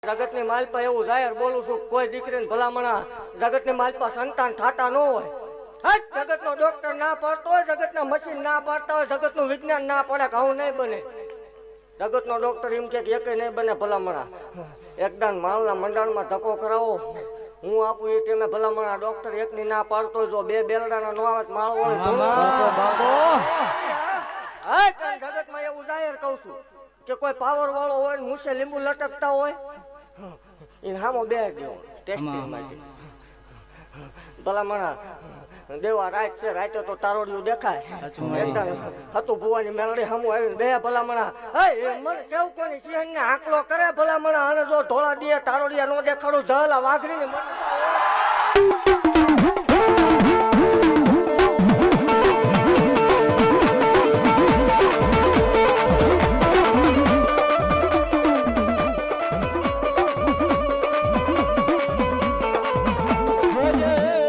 જગતની માલપા એવું જાહેર બોલું છું, કોઈ દીકરીને ભલામણા જગતની માલપા સંતાન થાતા ન હોય. જગતનો ડોક્ટર ના પાડતો હોય, જગતના મશીન ના પાડતા હોય, જગતનું વિજ્ઞાન ના પડે કે આવું નહીં બને. જગતનો ડોક્ટર એમ કે એક નહીં બને ભલામણા. એકદમ માલના મંડાણમાં ધક્કો કરાવો, હું આપું એ તમે ભલામણા. ડોક્ટર એકની ના પાડતો જો બે બેલડાના નો આવે માળ હોય. જગતમાં એવું જાહેર કહું છું કે કોઈ પાવર વાળો હોય, મૂછે લીંબુ લટકતા હોય, એને હામો બે ગયો ટેસ્ટિંગ માટે ભલામણા. દેવા રાત છે, રાતે તો તારોડિયું દેખાય. એકદમ હતું ભુવાની મેલડી સામું આવીને બે ભલામણા મને કેવું કોની સિંહ ને આંકલો કરે ભલામણા. અને જો ઢોળા દે તારોડિયા નો દેખાડું જલા વાઘરી ને